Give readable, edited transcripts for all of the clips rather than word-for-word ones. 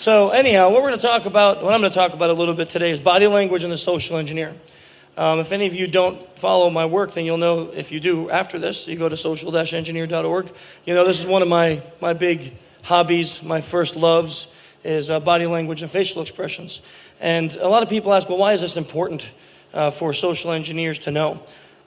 So anyhow, what I'm going to talk about a little bit today is body language and the social engineer. If any of you don't follow my work, then you'll know. If you do after this, you go to social-engineer.org. You know, this is one of my big hobbies, my first loves, is body language and facial expressions. And a lot of people ask, well, why is this important for social engineers to know?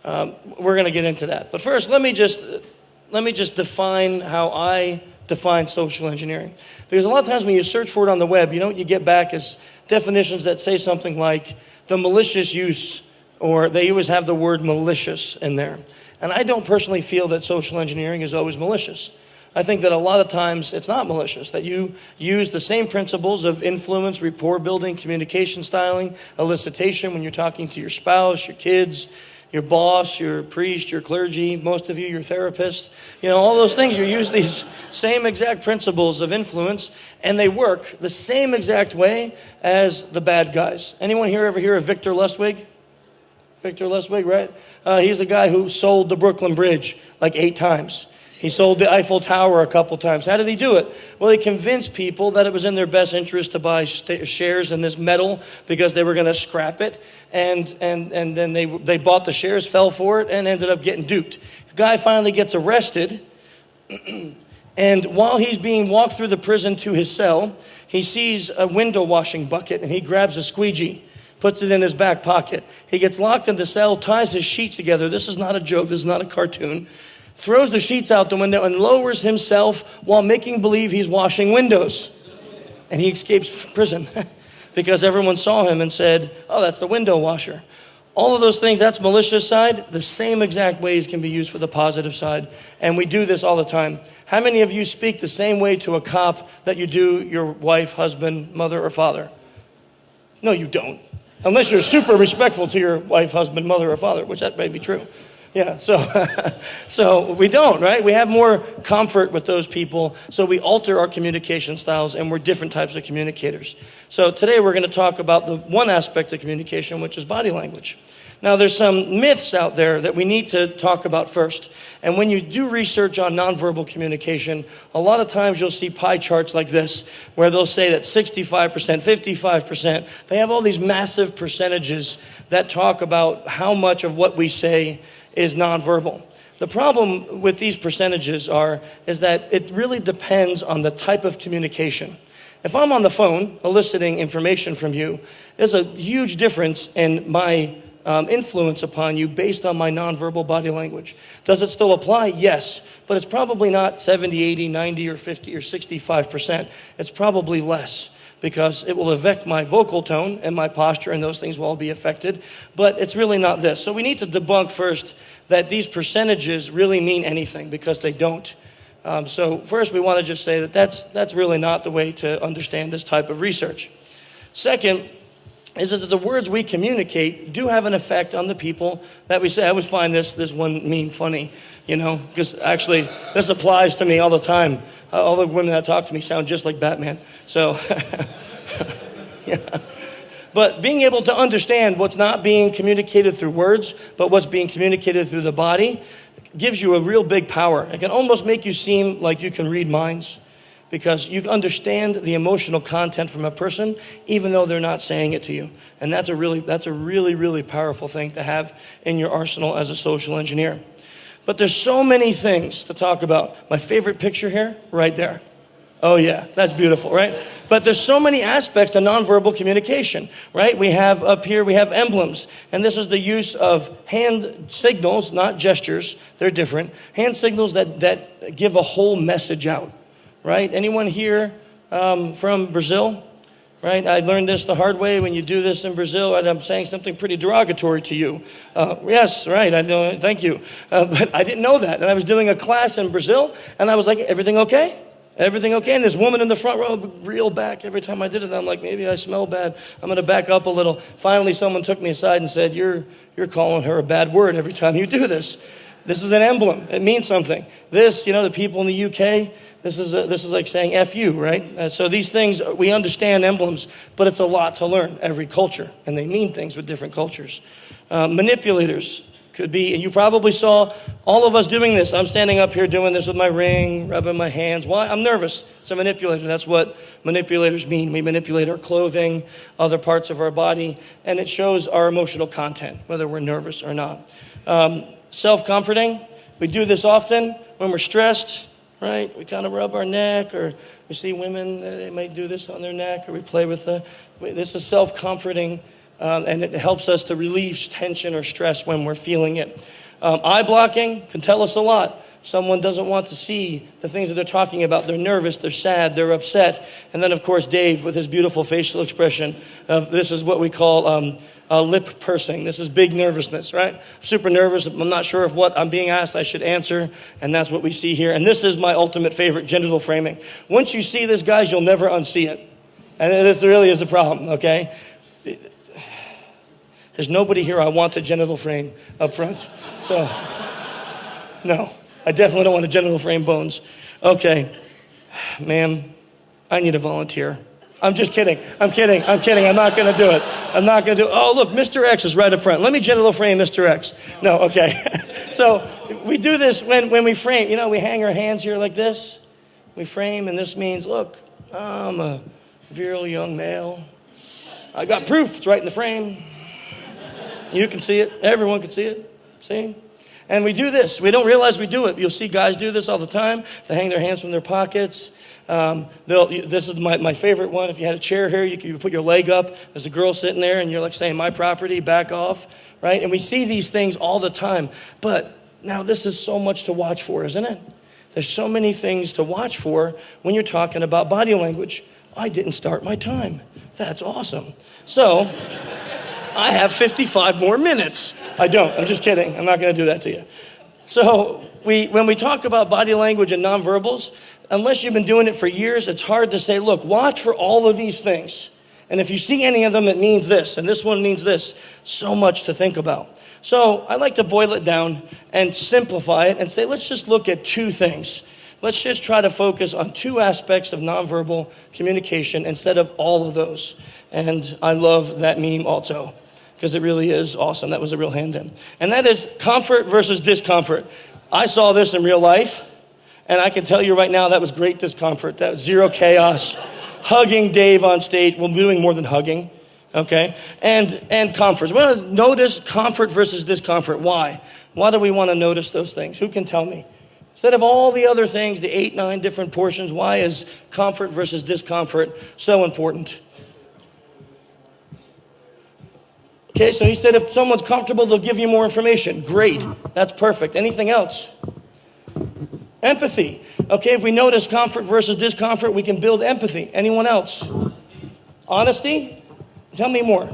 We're going to get into that. But first, let me just define how I define social engineering. Because a lot of times when you search for it on the web, you know what you get back is definitions that say something like the malicious use, or they always have the word malicious in there. And I don't personally feel that social engineering is always malicious. I think that a lot of times it's not malicious, that you use the same principles of influence, rapport building, communication styling, elicitation when you're talking to your spouse, your kids, your boss, your priest, your clergy, most of you, your therapist. You know, all those things, you use these same exact principles of influence, and they work the same exact way as the bad guys. Anyone here ever hear of Victor Lustig? Victor Lustig, right? He's a guy who sold the Brooklyn Bridge like 8 times. He sold the Eiffel Tower a couple times. How did he do it? Well, he convinced people that it was in their best interest to buy shares in this metal because they were going to scrap it. And then they bought the shares, fell for it, and ended up getting duped. The guy finally gets arrested. And while he's being walked through the prison to his cell, he sees a window washing bucket, and he grabs a squeegee, puts it in his back pocket. He gets locked in the cell, ties his sheets together. This is not a joke. This is not a cartoon. Throws the sheets out the window and lowers himself while making believe he's washing windows. And he escapes prison because everyone saw him and said, oh, that's the window washer. All of those things, that's malicious side. The same exact ways can be used for the positive side. And we do this all the time. How many of you speak the same way to a cop that you do your wife, husband, mother, or father? No, you don't. Unless you're super respectful to your wife, husband, mother, or father, which that may be true. Yeah, so we don't, right? We have more comfort with those people, so we alter our communication styles, and we're different types of communicators. So today we're going to talk about the one aspect of communication, which is body language. Now, there's some myths out there that we need to talk about first. And when you do research on nonverbal communication, a lot of times you'll see pie charts like this, where they'll say that 65%, 55%, they have all these massive percentages that talk about how much of what we say is nonverbal. The problem with these percentages is that it really depends on the type of communication. If I'm on the phone eliciting information from you, there's a huge difference in my influence upon you based on my nonverbal body language. Does it still apply? Yes, but it's probably not 70, 80, 90, or 50, or 65%. It's probably less, because it will affect my vocal tone and my posture, and those things will all be affected. But it's really not this. So we need to debunk first that these percentages really mean anything, because they don't. So first we want to just say that that's really not the way to understand this type of research. Second is that the words we communicate do have an effect on the people that we say. I always find this one meme funny, you know, because actually this applies to me all the time. All the women that talk to me sound just like Batman. So, yeah. But being able to understand what's not being communicated through words, but what's being communicated through the body, gives you a real big power. It can almost make you seem like you can read minds, because you understand the emotional content from a person, even though they're not saying it to you. And that's a really, really powerful thing to have in your arsenal as a social engineer. But there's so many things to talk about. My favorite picture here, right there. Oh yeah, that's beautiful, right? But there's so many aspects to nonverbal communication, right? We have up here, we have emblems. And this is the use of hand signals, not gestures. They're different. Hand signals that give a whole message out. Right? Anyone here from Brazil? Right? I learned this the hard way. When you do this in Brazil, and I'm saying something pretty derogatory to you. Yes, right. I know. Thank you. But I didn't know that. And I was doing a class in Brazil, and I was like, everything okay? Everything okay? And this woman in the front row reeled back every time I did it. I'm like, maybe I smell bad. I'm going to back up a little. Finally, someone took me aside and said, you're calling her a bad word every time you do this. This is an emblem. It means something. This, you know, the people in the UK, this is like saying F you, right? So these things, we understand emblems, but it's a lot to learn every culture, and they mean things with different cultures. Manipulators. Could be, and you probably saw all of us doing this. I'm standing up here doing this with my ring, rubbing my hands. Why? I'm nervous. It's a manipulator. That's what manipulators mean. We manipulate our clothing, other parts of our body, and it shows our emotional content, whether we're nervous or not. Self-comforting. We do this often when we're stressed, right? We kind of rub our neck, or we see women, they might do this on their neck, or we play with this is self-comforting. And it helps us to relieve tension or stress when we're feeling it. Eye blocking can tell us a lot. Someone doesn't want to see the things that they're talking about. They're nervous, they're sad, they're upset. And then, of course, Dave with his beautiful facial expression. This is what we call lip pursing. This is big nervousness, right? I'm super nervous. I'm not sure if what I'm being asked I should answer. And that's what we see here. And this is my ultimate favorite, genital framing. Once you see this, guys, you'll never unsee it. And this really is a problem, okay? There's nobody here I want a genital frame up front. So, no, I definitely don't want a genital frame bones. Okay, ma'am, I need a volunteer. I'm just kidding. I'm kidding. I'm not going to do it. Oh, look, Mr. X is right up front. Let me genital frame Mr. X. No, okay. So we do this when we frame. You know, we hang our hands here like this. We frame, and this means, look, I'm a virile young male. I got proof. It's right in the frame. You can see it. Everyone can see it. See? And we do this. We don't realize we do it. You'll see guys do this all the time. They hang their hands from their pockets. This is my favorite one. If you had a chair here, you could put your leg up. There's a girl sitting there, and you're like saying, my property, back off. Right? And we see these things all the time. But now this is so much to watch for, isn't it? There's so many things to watch for when you're talking about body language. I didn't start my time. That's awesome. So I have 55 more minutes. I don't. I'm just kidding. I'm not going to do that to you. So when we talk about body language and nonverbals, unless you've been doing it for years, it's hard to say, look, watch for all of these things. And if you see any of them, it means this, and this one means this. So much to think about. So I like to boil it down and simplify it and say, let's just look at two things. Let's just try to focus on two aspects of nonverbal communication instead of all of those. And I love that meme also, because it really is awesome. That was a real hand-in. And that is comfort versus discomfort. I saw this in real life, and I can tell you right now that was great discomfort. That was zero chaos. Hugging Dave on stage. Well, doing more than hugging, okay? And comfort. We want to notice comfort versus discomfort. Why? Why do we want to notice those things? Who can tell me? Instead of all the other things, the 8, 9 different portions, why is comfort versus discomfort so important? Okay, so he said if someone's comfortable, they'll give you more information. Great. That's perfect. Anything else? Empathy. Okay, if we notice comfort versus discomfort, we can build empathy. Anyone else? Honesty? Tell me more.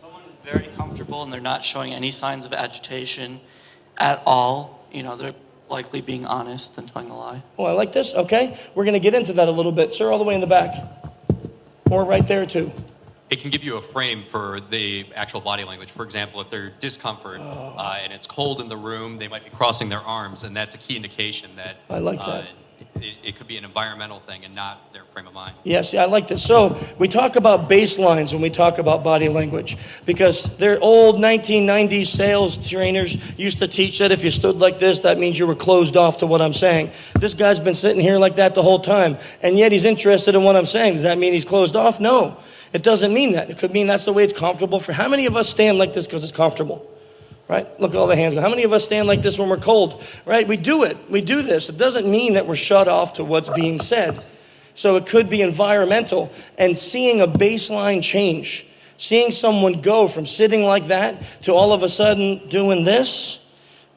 Someone is very comfortable and they're not showing any signs of agitation at all. You know, they're likely being honest and telling a lie. Oh, I like this. Okay, we're going to get into that a little bit. Sir, all the way in the back. Or right there, too. It can give you a frame for the actual body language. For example, if they're discomfort and it's cold in the room, they might be crossing their arms, and that's a key indication that I like that. It could be an environmental thing and not their frame of mind. Yes, I like this. So we talk about baselines when we talk about body language, because their old 1990s sales trainers used to teach that if you stood like this, that means you were closed off to what I'm saying. This guy's been sitting here like that the whole time, and yet he's interested in what I'm saying. Does that mean he's closed off? No, it doesn't mean that. It could mean that's the way it's comfortable for. How many of us stand like this because it's comfortable? Right? Look at all the hands. How many of us stand like this when we're cold? Right? We do it. We do this. It doesn't mean that we're shut off to what's being said. So it could be environmental. And seeing a baseline change, seeing someone go from sitting like that to all of a sudden doing this,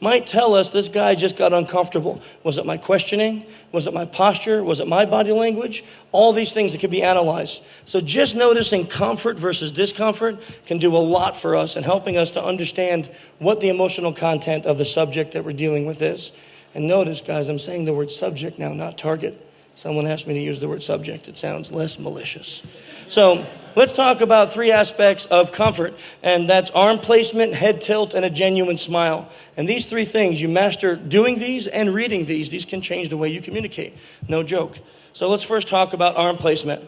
might tell us this guy just got uncomfortable. Was it my questioning? Was it my posture? Was it my body language? All these things that could be analyzed. So just noticing comfort versus discomfort can do a lot for us in helping us to understand what the emotional content of the subject that we're dealing with is. And notice, guys, I'm saying the word subject now, not target. Someone asked me to use the word subject. It sounds less malicious. So let's talk about 3 aspects of comfort, and that's arm placement, head tilt, and a genuine smile. And these 3 things, you master doing these and reading these can change the way you communicate. No joke. So let's first talk about arm placement.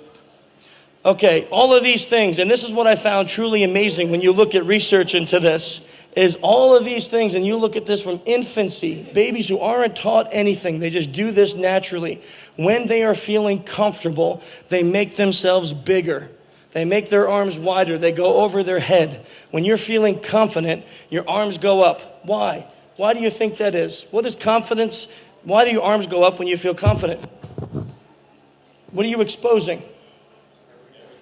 Okay, all of these things, and this is what I found truly amazing when you look at research into this, is all of these things, and you look at this from infancy, babies who aren't taught anything, they just do this naturally. When they are feeling comfortable, they make themselves bigger. They make their arms wider. They go over their head. When you're feeling confident, your arms go up. Why? Why do you think that is? What is confidence? Why do your arms go up when you feel confident? What are you exposing?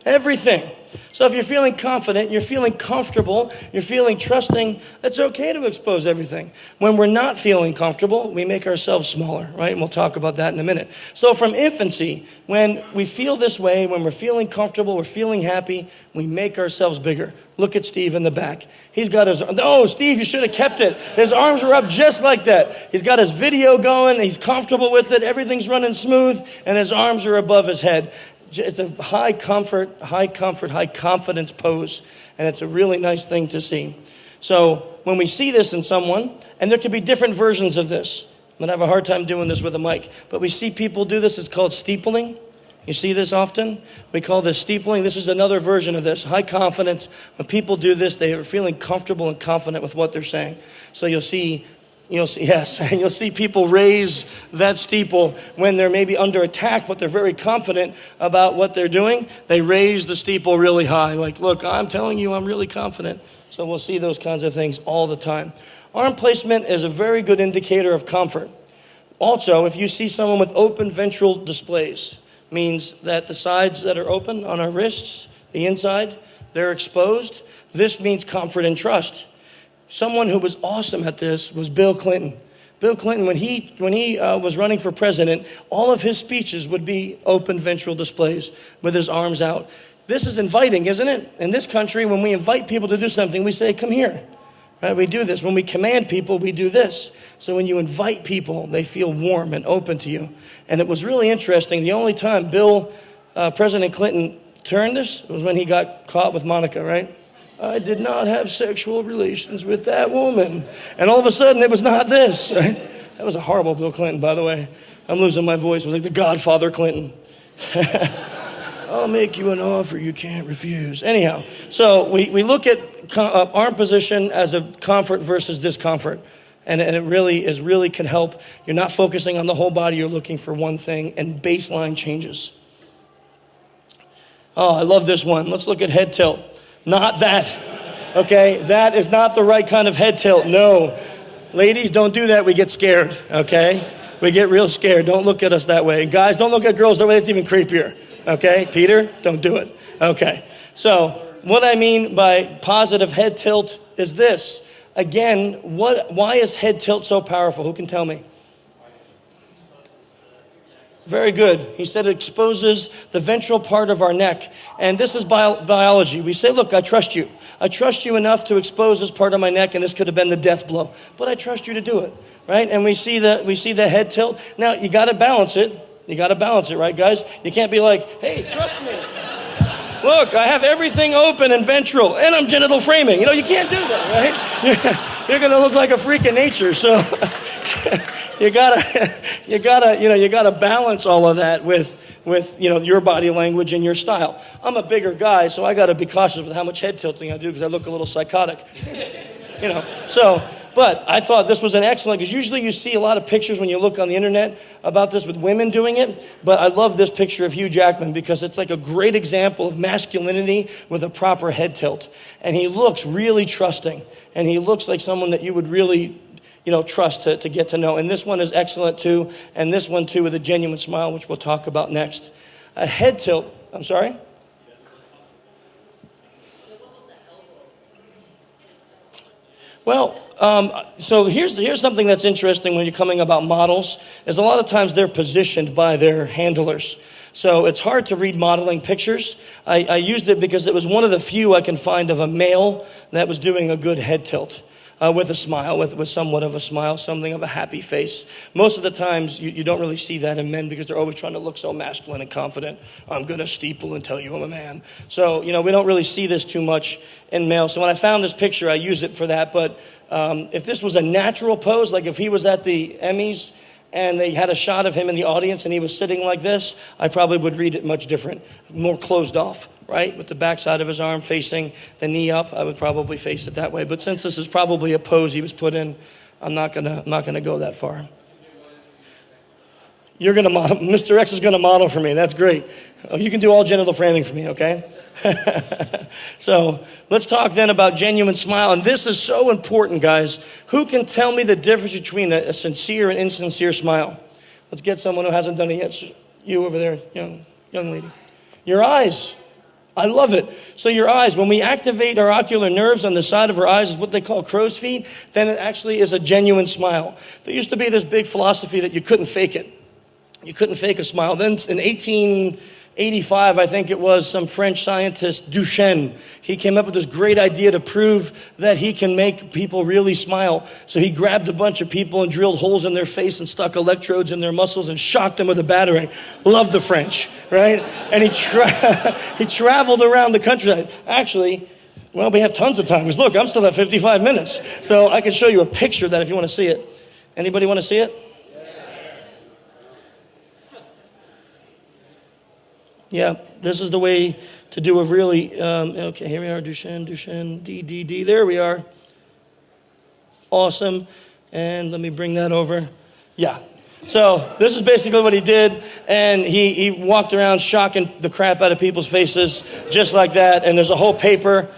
Everything. So if you're feeling confident, you're feeling comfortable, you're feeling trusting, it's okay to expose everything. When we're not feeling comfortable, we make ourselves smaller, right? And we'll talk about that in a minute. So from infancy, when we feel this way, when we're feeling comfortable, we're feeling happy, we make ourselves bigger. Look at Steve in the back. He's got his, no, Steve, you should have kept it. His arms were up just like that. He's got his video going, he's comfortable with it, everything's running smooth, and his arms are above his head. It's a high confidence pose, and it's a really nice thing to see. So when we see this in someone, and there could be different versions of this. I'm going to have a hard time doing this with a mic, but we see people do this. It's called steepling. You see this often? We call this steepling. This is another version of this. High confidence. When people do this, they are feeling comfortable and confident with what they're saying. So you'll see, yes, and you'll see people raise that steeple when they're maybe under attack, but they're very confident about what they're doing. They raise the steeple really high. Like, look, I'm telling you, I'm really confident. So we'll see those kinds of things all the time. Arm placement is a very good indicator of comfort. Also, if you see someone with open ventral displays, means that the sides that are open on our wrists, the inside, they're exposed. This means comfort and trust. Someone who was awesome at this was Bill Clinton. Bill Clinton, when he was running for president, all of his speeches would be open ventral displays with his arms out. This is inviting, isn't it? In this country, when we invite people to do something, we say, come here. Right? We do this. When we command people, we do this. So when you invite people, they feel warm and open to you. And it was really interesting. The only time President Clinton turned this was when he got caught with Monica, right? I did not have sexual relations with that woman. And all of a sudden, it was not this. Right? That was a horrible Bill Clinton, by the way. I'm losing my voice. It was like the Godfather Clinton. I'll make you an offer you can't refuse. Anyhow, so we look at arm position as a comfort versus discomfort. And it really can help. You're not focusing on the whole body. You're looking for one thing, and baseline changes. Oh, I love this one. Let's look at head tilt. Not that, okay? That is not the right kind of head tilt, no. Ladies, don't do that. We get scared, okay? We get real scared. Don't look at us that way. And guys, don't look at girls that way. It's even creepier, okay? Peter, don't do it. Okay, so what I mean by positive head tilt is this. Again, why is head tilt so powerful? Who can tell me? Very good. He said it exposes the ventral part of our neck. And this is biology. We say, look, I trust you. I trust you enough to expose this part of my neck, and this could have been the death blow. But I trust you to do it, right? And we see the head tilt. Now, you got to balance it. You got to balance it, right, guys? You can't be like, hey, trust me. Look, I have everything open and ventral, and I'm genital framing. You can't do that, right? You're going to look like a freak of nature, so... You gotta balance all of that with your body language and your style. I'm a bigger guy, so I gotta be cautious with how much head tilting I do because I look a little psychotic. But I thought this was an excellent, because usually you see a lot of pictures when you look on the internet about this with women doing it. But I love this picture of Hugh Jackman because it's like a great example of masculinity with a proper head tilt. And he looks really trusting, and he looks like someone that you would really trust to get to know. And this one is excellent too. And this one too with a genuine smile, which we'll talk about next. A head tilt, I'm sorry? Well, so here's something that's interesting when you're coming about models, is a lot of times they're positioned by their handlers. So it's hard to read modeling pictures. I used it because it was one of the few I can find of a male that was doing a good head tilt. With a smile, with somewhat of a smile, something of a happy face. Most of the times, you don't really see that in men because they're always trying to look so masculine and confident. I'm going to steeple and tell you I'm a man. So, we don't really see this too much in males. So when I found this picture, I use it for that. But if this was a natural pose, like if he was at the Emmys and they had a shot of him in the audience and he was sitting like this, I probably would read it much different, more closed off. right? With the backside of his arm facing the knee up. I would probably face it that way. But since this is probably a pose he was put in, I'm not gonna go that far. You're gonna model. Mr. X is gonna model for me. That's great. Oh, you can do all genital framing for me, okay? So let's talk then about genuine smile. And this is so important, guys. Who can tell me the difference between a sincere and insincere smile? Let's get someone who hasn't done it yet. You over there, young lady. Your eyes. I love it. So your eyes, when we activate our ocular nerves on the side of our eyes, is what they call crow's feet, then it actually is a genuine smile. There used to be this big philosophy that you couldn't fake it. You couldn't fake a smile. Then in 1885, I think it was, some French scientist, Duchenne, he came up with this great idea to prove that he can make people really smile. So he grabbed a bunch of people and drilled holes in their face and stuck electrodes in their muscles and shocked them with a battery. Love the French, right? And he traveled around the country. Actually, well, we have tons of time. Because look, I'm still at 55 minutes. So I can show you a picture of that if you want to see it. Anybody want to see it? Yeah, this is the way to do a really, okay, here we are, Duchenne, D. There we are. Awesome. And let me bring that over. Yeah. So this is basically what he did. And he walked around shocking the crap out of people's faces just like that. And there's a whole paper.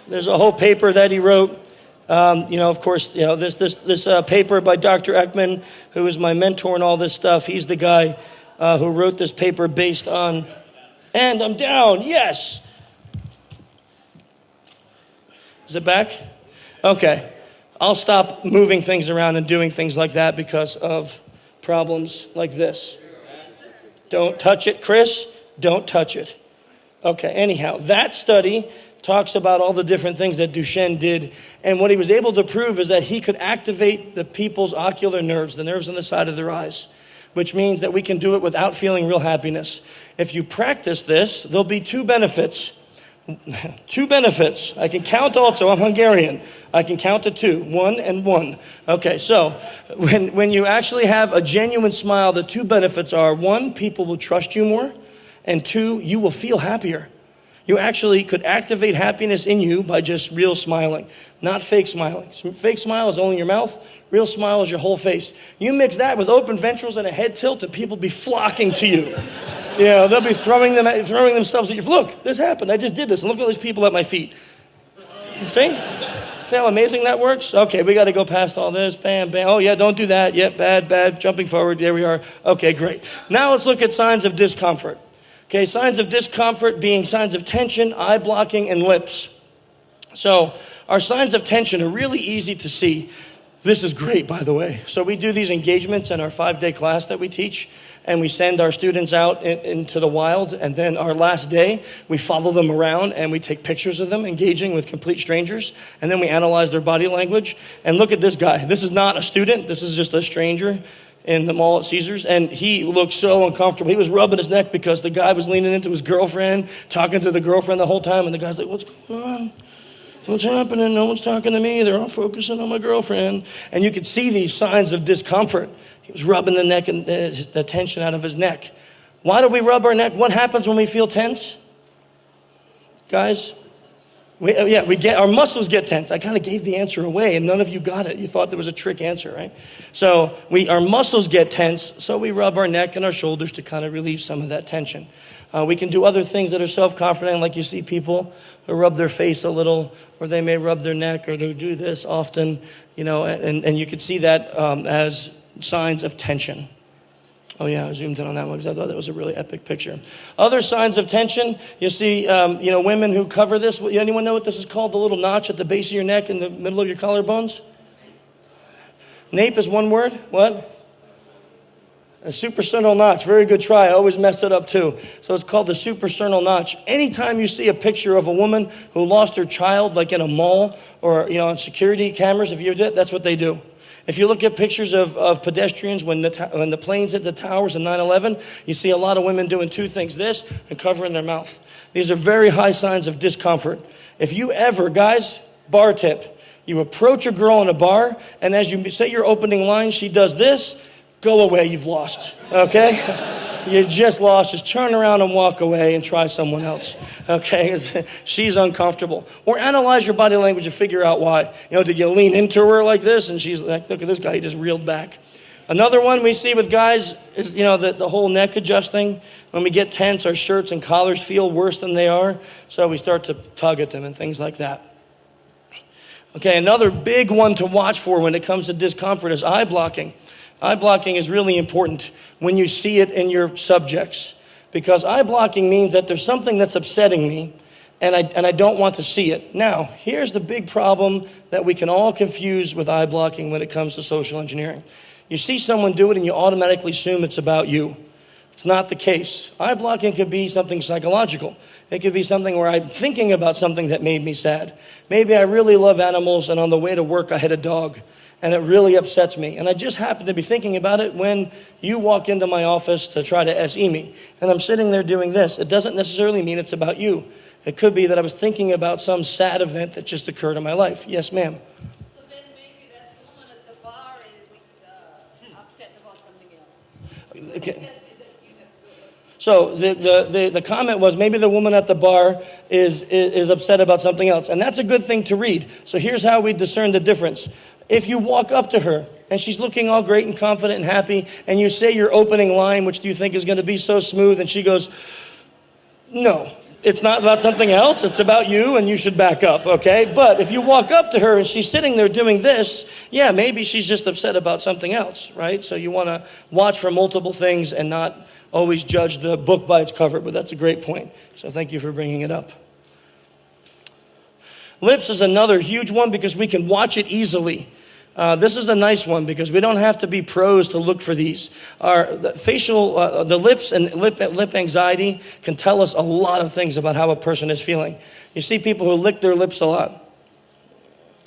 There's a whole paper that he wrote. Of course, this paper by Dr. Ekman, who is my mentor and all this stuff. He's the guy who wrote this paper based on, and I'm down, yes. Is it back? Okay. I'll stop moving things around and doing things like that because of problems like this. Don't touch it, Chris. Don't touch it. Okay, anyhow, that study talks about all the different things that Duchenne did. And what he was able to prove is that he could activate the people's ocular nerves, the nerves on the side of their eyes, which means that we can do it without feeling real happiness. If you practice this, there'll be two benefits. Two benefits. I can count also. I'm Hungarian. I can count to two. 1 and 1. Okay, so when you actually have a genuine smile, the two benefits are, 1, people will trust you more, and 2, you will feel happier. You actually could activate happiness in you by just real smiling, not fake smiling. Fake smile is only your mouth. Real smile is your whole face. You mix that with open ventricles and a head tilt, and people be flocking to you. They'll be throwing themselves at you. Look, this happened. I just did this. And look at all these people at my feet. See? See how amazing that works? Okay, we got to go past all this. Bam, bam. Oh, yeah, don't do that. Yep, bad. Jumping forward. There we are. Okay, great. Now let's look at signs of discomfort. Okay, signs of discomfort being signs of tension, eye blocking, and lips. So our signs of tension are really easy to see. This is great, by the way. So we do these engagements in our 5-day class that we teach, and we send our students out into the wild, and then our last day, we follow them around, and we take pictures of them engaging with complete strangers, and then we analyze their body language. And look at this guy. This is not a student. This is just a stranger in the mall at Caesars, and he looked so uncomfortable. He was rubbing his neck because the guy was leaning into his girlfriend, talking to the girlfriend the whole time, and the guy's like, what's going on? What's happening? No one's talking to me. They're all focusing on my girlfriend. And you could see these signs of discomfort. He was rubbing the neck and the tension out of his neck. Why do we rub our neck? What happens when we feel tense? Guys? Our muscles get tense. I kind of gave the answer away, and none of you got it. You thought there was a trick answer, right? So our muscles get tense, so we rub our neck and our shoulders to kind of relieve some of that tension. We can do other things that are self-confident, like you see people who rub their face a little, or they may rub their neck, or they do this often, and you could see that as signs of tension. Oh yeah, I zoomed in on that one because I thought that was a really epic picture. Other signs of tension, you see, women who cover this. Anyone know what this is called? The little notch at the base of your neck in the middle of your collarbones? Nape is one word. What? A suprasternal notch. Very good try. I always messed it up too. So it's called the suprasternal notch. Anytime you see a picture of a woman who lost her child, like in a mall or on security cameras, if you did, that's what they do. If you look at pictures of pedestrians when the planes hit the towers in 9/11, you see a lot of women doing two things, this and covering their mouth. These are very high signs of discomfort. If you ever, guys, bar tip, you approach a girl in a bar, and as you say your opening line, she does this, go away, you've lost, okay? You just lost. Just turn around and walk away and try someone else. Okay? She's uncomfortable. Or analyze your body language and figure out why. Did you lean into her like this? And she's like, look at this guy, he just reeled back. Another one we see with guys is, the whole neck adjusting. When we get tense, our shirts and collars feel worse than they are. So we start to tug at them and things like that. Okay, another big one to watch for when it comes to discomfort is eye blocking. Eye blocking is really important when you see it in your subjects, because eye blocking means that there's something that's upsetting me and I don't want to see it. Now, here's the big problem that we can all confuse with eye blocking when it comes to social engineering. You see someone do it and you automatically assume it's about you. It's not the case. Eye blocking could be something psychological. It could be something where I'm thinking about something that made me sad. Maybe I really love animals and on the way to work I hit a dog and it really upsets me. And I just happen to be thinking about it when you walk into my office to try to SE me. And I'm sitting there doing this. It doesn't necessarily mean it's about you. It could be that I was thinking about some sad event that just occurred in my life. Yes, ma'am. So then maybe that woman at the bar is upset about something else. Okay. So the comment was maybe the woman at the bar is upset about something else. And that's a good thing to read. So here's how we discern the difference. If you walk up to her and she's looking all great and confident and happy, and you say your opening line, which do you think is going to be so smooth, and she goes, no, it's not about something else. It's about you and you should back up, okay? But if you walk up to her and she's sitting there doing this, yeah, maybe she's just upset about something else, right? So you want to watch for multiple things and not always judge the book by its cover, but that's a great point. So thank you for bringing it up. Lips is another huge one because we can watch it easily. This is a nice one because we don't have to be pros to look for these. The lips and lip anxiety can tell us a lot of things about how a person is feeling. You see people who lick their lips a lot.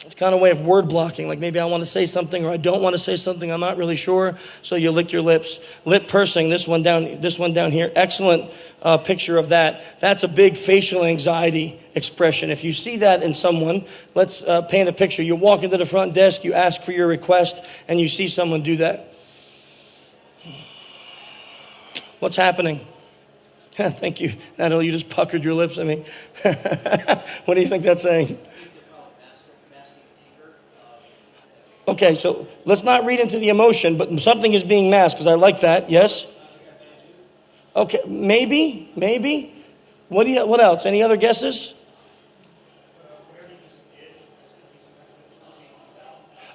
It's kind of a way of word blocking, like maybe I want to say something or I don't want to say something, I'm not really sure, so you lick your lips. Lip pursing, this one down here, excellent picture of that. That's a big facial anxiety expression. If you see that in someone, let's paint a picture. You walk into the front desk, you ask for your request, and you see someone do that. What's happening? Thank you, Natalie, you just puckered your lips at me. What do you think that's saying? Okay, so let's not read into the emotion, but something is being masked, because I like that, yes? Okay, maybe. What else? Any other guesses?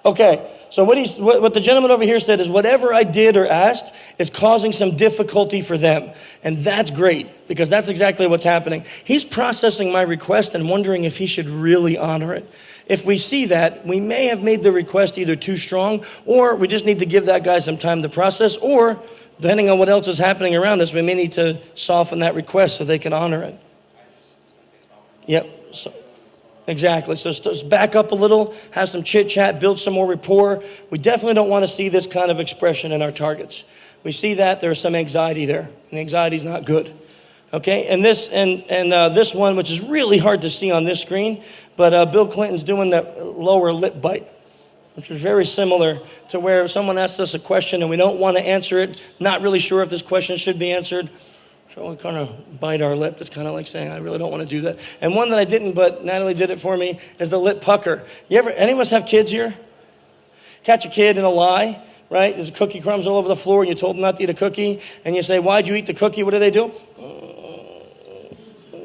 Okay, so what the gentleman over here said is whatever I did or asked is causing some difficulty for them. And that's great, because that's exactly what's happening. He's processing my request and wondering if he should really honor it. If we see that, we may have made the request either too strong, or we just need to give that guy some time to process, or depending on what else is happening around us, we may need to soften that request so they can honor it. Yep. Exactly. So just back up a little, have some chit chat, build some more rapport. We definitely don't want to see this kind of expression in our targets. We see that there's some anxiety there, and the anxiety is not good. Okay, and this one, which is really hard to see on this screen, but Bill Clinton's doing that lower lip bite, which is very similar to where someone asks us a question and we don't want to answer it, not really sure if this question should be answered. So we kind of bite our lip. It's kind of like saying, I really don't want to do that. And one that I didn't, but Natalie did it for me, is the lip pucker. Any of us have kids here? Catch a kid in a lie, right? There's cookie crumbs all over the floor and you told them not to eat a cookie. And you say, why'd you eat the cookie? What do they do?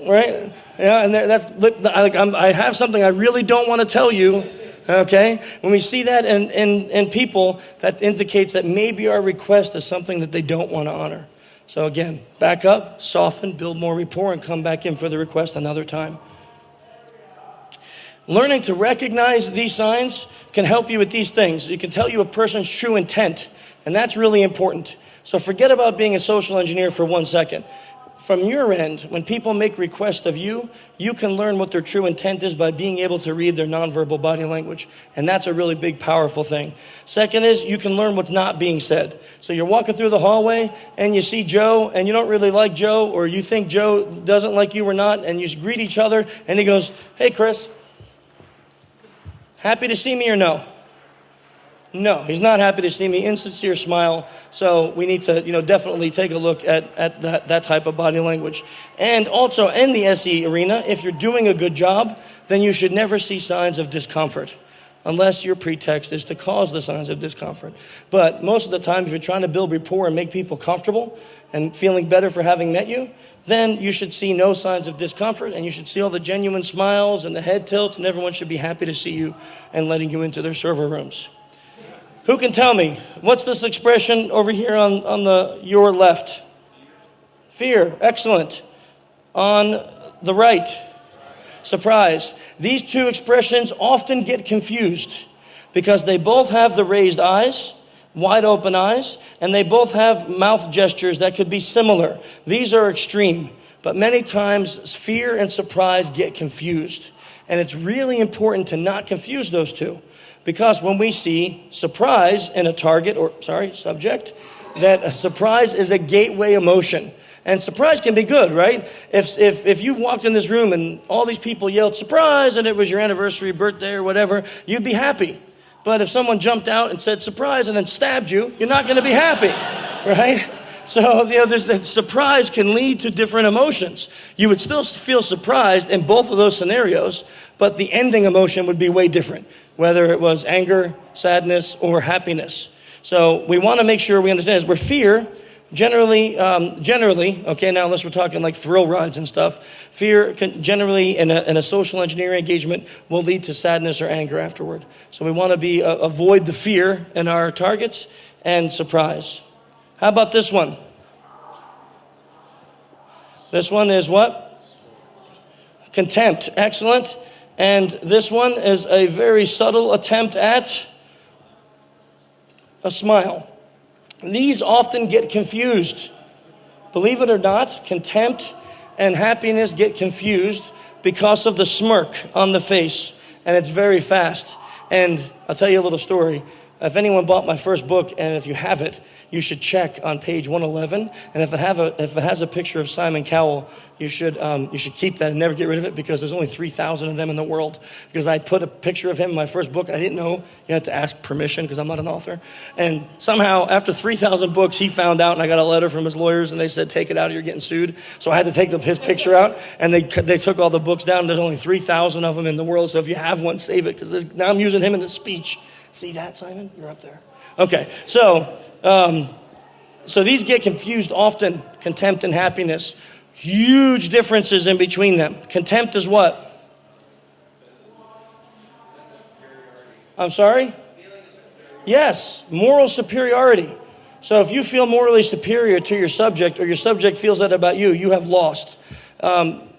Right? Yeah, and that's lip. I have something I really don't want to tell you. Okay? When we see that in people, that indicates that maybe our request is something that they don't want to honor. So again, back up, soften, build more rapport, and come back in for the request another time. Learning to recognize these signs can help you with these things. It can tell you a person's true intent, and that's really important. So forget about being a social engineer for 1 second. From your end, when people make requests of you, you can learn what their true intent is by being able to read their nonverbal body language. And that's a really big, powerful thing. Second is you can learn what's not being said. So you're walking through the hallway and you see Joe and you don't really like Joe, or you think Joe doesn't like you or not, and you greet each other and he goes, hey, Chris, happy to see me or no? No, he's not happy to see me. Insincere smile. So we need to, definitely take a look at that type of body language. And also in the SE arena, if you're doing a good job, then you should never see signs of discomfort, unless your pretext is to cause the signs of discomfort. But most of the time, if you're trying to build rapport and make people comfortable and feeling better for having met you, then you should see no signs of discomfort, and you should see all the genuine smiles and the head tilts, and everyone should be happy to see you and letting you into their server rooms. Who can tell me, what's this expression over here on your left? Fear. Excellent. On the right, surprise. These two expressions often get confused because they both have the raised eyes, wide open eyes, and they both have mouth gestures that could be similar. These are extreme, but many times fear and surprise get confused. And it's really important to not confuse those two. Because when we see surprise in a subject, that a surprise is a gateway emotion. And surprise can be good, right? If you walked in this room and all these people yelled surprise and it was your anniversary, birthday, or whatever, you'd be happy. But if someone jumped out and said surprise and then stabbed you, you're not going to be happy, right? So, the surprise can lead to different emotions. You would still feel surprised in both of those scenarios, but the ending emotion would be way different, whether it was anger, sadness, or happiness. So we want to make sure we understand this. Where fear, generally, okay, now unless we're talking like thrill rides and stuff, fear can generally in a social engineering engagement will lead to sadness or anger afterward. So we want to avoid the fear in our targets and surprise. How about this one? This one is what? Contempt. Excellent. And this one is a very subtle attempt at a smile. These often get confused. Believe it or not, contempt and happiness get confused because of the smirk on the face. And it's very fast. And I'll tell you a little story. If anyone bought my first book, and if you have it, you should check on page 111. And if it has a picture of Simon Cowell, you should keep that and never get rid of it, because there's only 3,000 of them in the world. Because I put a picture of him in my first book, and I didn't know you had to ask permission because I'm not an author. And somehow, after 3,000 books, he found out, and I got a letter from his lawyers, and they said, take it out or you're getting sued. So I had to take his picture out, and they took all the books down. There's only 3,000 of them in the world, so if you have one, save it, because now I'm using him in the speech. See that, Simon? You're up there. Okay, so these get confused often, contempt and happiness. Huge differences in between them. Contempt is what? I'm sorry? Yes, moral superiority. So if you feel morally superior to your subject, or your subject feels that about you, you have lost.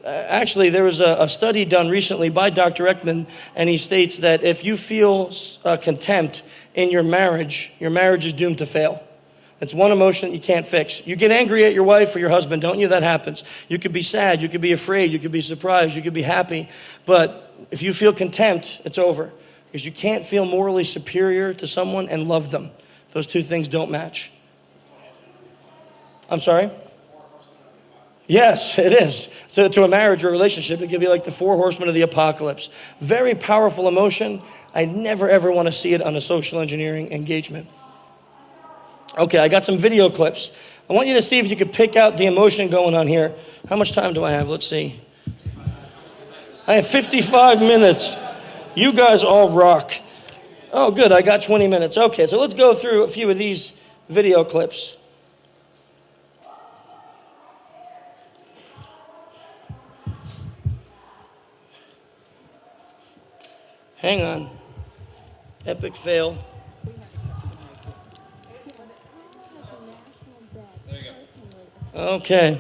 Actually, there was a study done recently by Dr. Ekman, and he states that if you feel contempt in your marriage is doomed to fail. It's one emotion that you can't fix. You get angry at your wife or your husband, don't you? That happens. You could be sad, you could be afraid, you could be surprised, you could be happy. But if you feel contempt, it's over. Because you can't feel morally superior to someone and love them. Those two things don't match. I'm sorry? Yes, it is. To a marriage or a relationship, it could be like the 4 horsemen of the apocalypse. Very powerful emotion. I never, ever want to see it on a social engineering engagement. Okay, I got some video clips. I want you to see if you could pick out the emotion going on here. How much time do I have? Let's see. I have 55 minutes. You guys all rock. Oh, good. I got 20 minutes. Okay, so let's go through a few of these video clips. Hang on. Epic fail. Okay.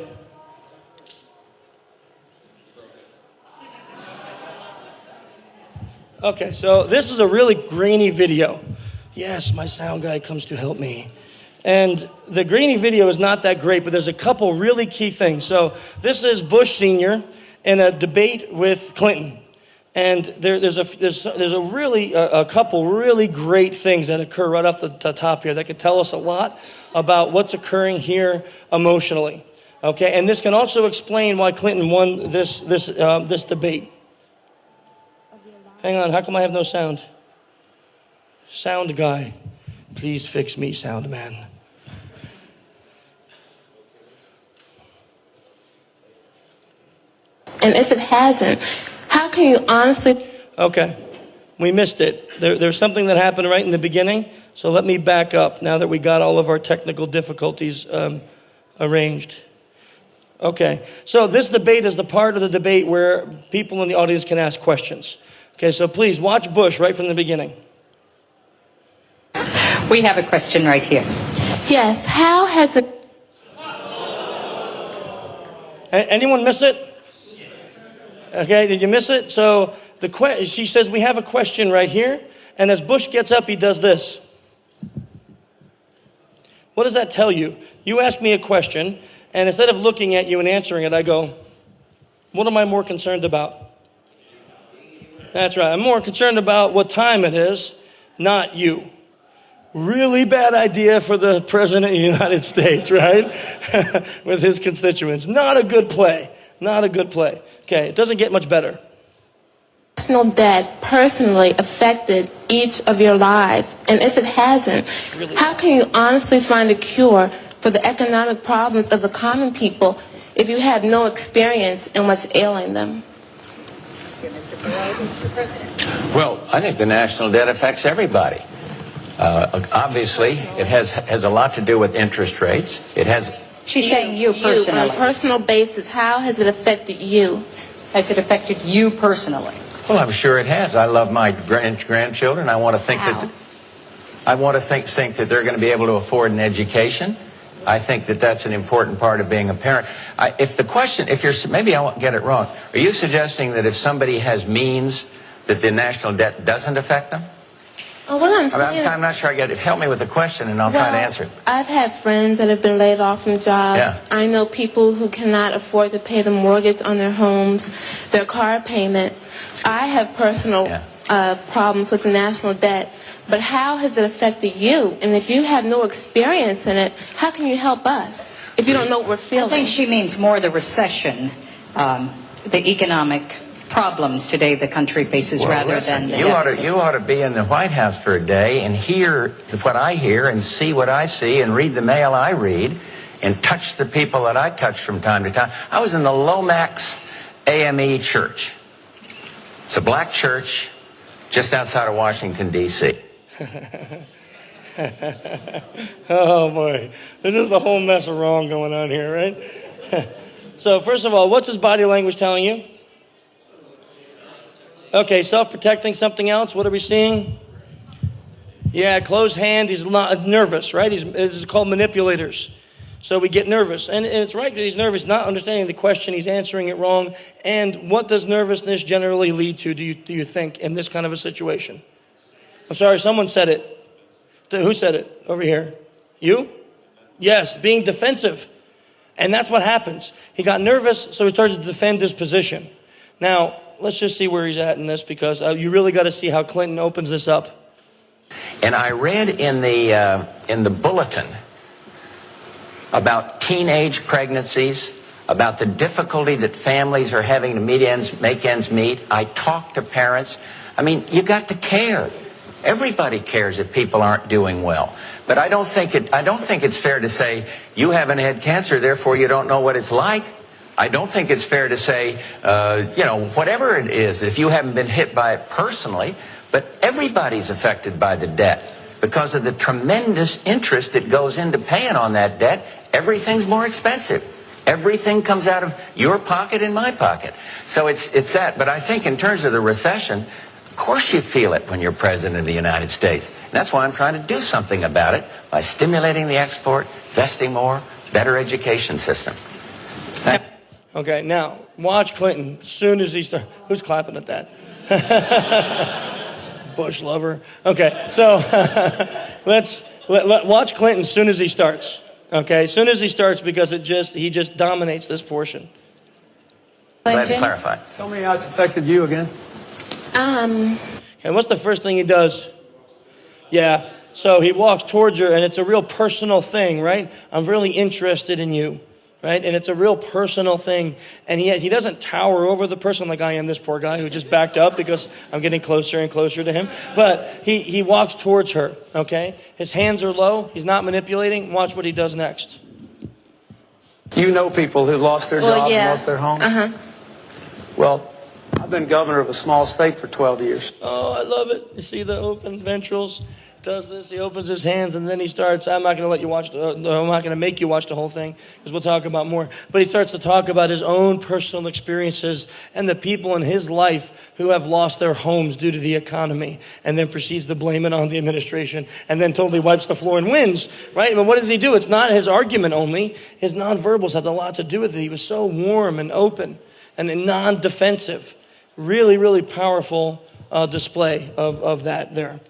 Okay, so this is a really grainy video. Yes, my sound guy comes to help me. And the grainy video is not that great, but there's a couple really key things. So this is Bush Sr. in a debate with Clinton. And there's a couple really great things that occur right off the top here that could tell us a lot about what's occurring here emotionally. Okay, and this can also explain why Clinton won this debate. Hang on, how come I have no sound? Sound guy, please fix me, sound man. And if it hasn't, how can you honestly... Okay, we missed it. There's something that happened right in the beginning, so let me back up now that we got all of our technical difficulties arranged. Okay, so this debate is the part of the debate where people in the audience can ask questions. Okay, so please watch Bush right from the beginning. We have a question right here. Yes, how has it... Anyone miss it? Okay, did you miss it? So she says, we have a question right here. And as Bush gets up, he does this. What does that tell you? You ask me a question, and instead of looking at you and answering it, I go, what am I more concerned about? That's right. I'm more concerned about what time it is, not you. Really bad idea for the President of the United States, right? With his constituents. Not a good play. Not a good play. Okay, it doesn't get much better. National debt personally affected each of your lives? And if it hasn't, how can you honestly find a cure for the economic problems of the common people if you have no experience in what's ailing them? Well, I think the national debt affects everybody. Obviously, it has a lot to do with interest rates. It has... She's saying you On personally. a personal basis, how has it affected you? Has it affected you personally? Well, I'm sure it has. I love my grandchildren. I want to think How? think that they're going to be able to afford an education. I think that that's an important part of being a parent. Maybe I won't get it wrong. Are you suggesting that if somebody has means, that the national debt doesn't affect them? Oh, what I'm saying... I'm not sure I get it. Help me with the question, and I'll try to answer it. I've had friends that have been laid off from jobs. Yeah. I know people who cannot afford to pay the mortgage on their homes, their car payment. I have personal problems with the national debt. But how has it affected you? And if you have no experience in it, how can you help us if you don't know what we're I feeling? think she means more the recession, the economic problems today the country faces rather than the deficit. You ought to be in the White House for a day and hear what I hear and see what I see and read the mail I read and touch the people that I touch from time to time. I was in the Lomax AME Church. It's a black church just outside of Washington, D.C. Oh, boy. There's just a whole mess of wrong going on here, right? So, first of all, what's his body language telling you? Okay, self-protecting, something else. What are we seeing? Yeah, closed hand. He's not nervous, right? This is called manipulators. So we get nervous. And it's right that he's nervous, not understanding the question. He's answering it wrong. And what does nervousness generally lead to, do you think, in this kind of a situation? I'm sorry, someone said it. Who said it? Over here. You? Yes, being defensive. And that's what happens. He got nervous, so he started to defend his position. Now, let's just see where he's at in this, because you really got to see how Clinton opens this up. And I read in the bulletin about teenage pregnancies, about the difficulty that families are having to make ends meet. I talked to parents. I mean, you got to care. Everybody cares if people aren't doing well. But I don't think it's fair to say you haven't had cancer, therefore you don't know what it's like. I don't think it's fair to say, whatever it is, if you haven't been hit by it personally, but everybody's affected by the debt because of the tremendous interest that goes into paying on that debt. Everything's more expensive. Everything comes out of your pocket and my pocket. So it's that. But I think in terms of the recession, of course you feel it when you're president of the United States. And that's why I'm trying to do something about it by stimulating the export, investing more, better education system. Okay, now, watch Clinton. As soon as he starts... Who's clapping at that? Bush lover. Okay, so let's watch Clinton as soon as he starts. Okay, as soon as he starts, because he just dominates this portion. Glad to clarify. Tell me how it's affected you again. And what's the first thing he does? Yeah, so he walks towards her, and it's a real personal thing, right? I'm really interested in you. right? And it's a real personal thing. And he doesn't tower over the person like I am, this poor guy who just backed up because I'm getting closer and closer to him. But he walks towards her, okay? His hands are low. He's not manipulating. Watch what he does next. You know people who lost their jobs yeah. and lost their homes? Uh-huh. Well, I've been governor of a small state for 12 years. Oh, I love it. You see the open ventrals? Does this. He opens his hands, and then he starts. I'm not going to let you watch. I'm not going to make you watch the whole thing, because we'll talk about more. But he starts to talk about his own personal experiences and the people in his life who have lost their homes due to the economy, and then proceeds to blame it on the administration, and then totally wipes the floor and wins, right? But what does he do? It's not his argument only. His nonverbals had a lot to do with it. He was so warm and open and non-defensive. Really, really powerful display of that there.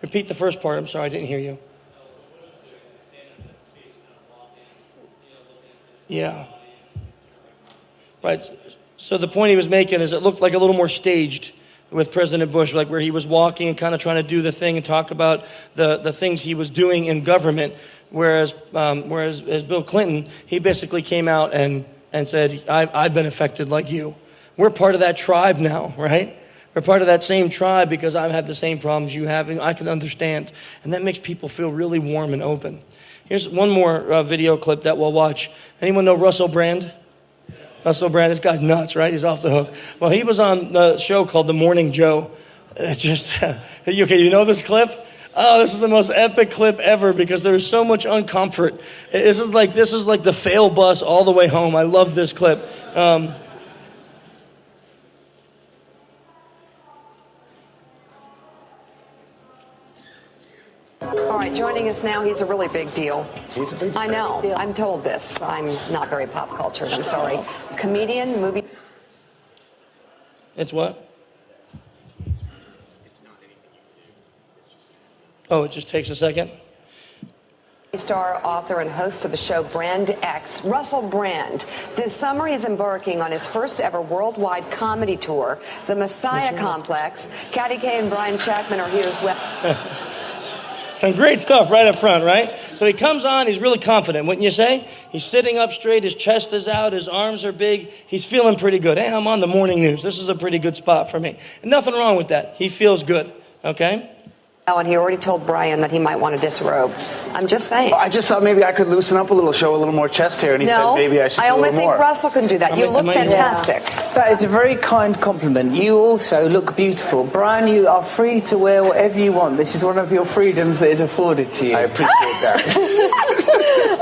Repeat the first part. I'm sorry, I didn't hear you. Yeah. Right. So the point he was making is it looked like a little more staged with President Bush, like where he was walking and kind of trying to do the thing and talk about the things he was doing in government. Whereas as Bill Clinton, he basically came out and said, I've been affected like you. We're part of that tribe now, right? We're part of that same tribe because I've had the same problems you have, and I can understand. And that makes people feel really warm and open. Here's one more video clip that we'll watch. Anyone know Russell Brand? Russell Brand, this guy's nuts, right? He's off the hook. Well, he was on the show called The Morning Joe. It's just, okay, you know this clip? Oh, this is the most epic clip ever because there's so much uncomfort. This is like the fail bus all the way home. I love this clip. All right, joining us now, he's a really big deal. He's a big deal. I know. I'm told this. I'm not very pop culture. I'm sorry. Comedian, movie. It's what? Oh, it just takes a second? Star, author, and host of the show Brand X, Russell Brand. This summer, he's embarking on his first ever worldwide comedy tour, The Messiah Complex. Katty Kay and Brian Chapman are here as well. Some great stuff right up front, right? So he comes on, he's really confident, wouldn't you say? He's sitting up straight, his chest is out, his arms are big. He's feeling pretty good. Hey, I'm on the morning news. This is a pretty good spot for me. And nothing wrong with that. He feels good, okay? Oh, and he already told Brian that he might want to disrobe. I'm just saying. I just thought maybe I could loosen up a little, show a little more chest hair, and he said maybe I should do a little more. I only think Russell can do that. You look fantastic. That is a very kind compliment. You also look beautiful. Brian, you are free to wear whatever you want. This is one of your freedoms that is afforded to you. I appreciate that.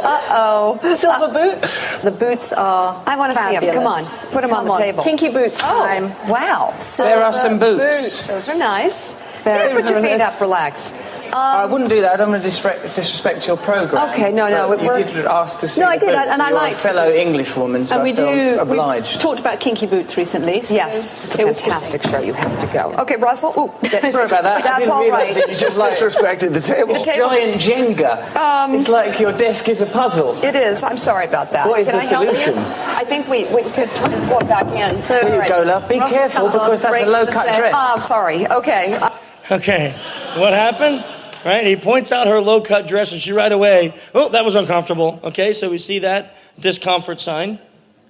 Uh-oh. Silver boots? The boots are I want to see them. Come on. Put them on the table. Kinky boots time. Wow. There are some boots. Those are nice. Yeah, put your feet up, relax. I wouldn't do that. I don't want to disrespect your program. Okay, no. You did ask to see No, I the did, boots. and I You're liked a fellow Englishwoman, so and I felt obliged. We've talked about kinky boots recently. So yes, it's a fantastic show. You have to go. Okay, Russell. Ooh, sorry about that. That's all right. You just disrespected the table. Giant Jenga. It's like your desk is a puzzle. It is. I'm sorry about that. What is the solution? I think we could try to pull it back in. So, there you go, love. Be careful because that's a low-cut dress. Oh, sorry. Okay. Okay, what happened? Right, he points out her low-cut dress, and she right away, oh, that was uncomfortable. Okay, so we see that discomfort sign.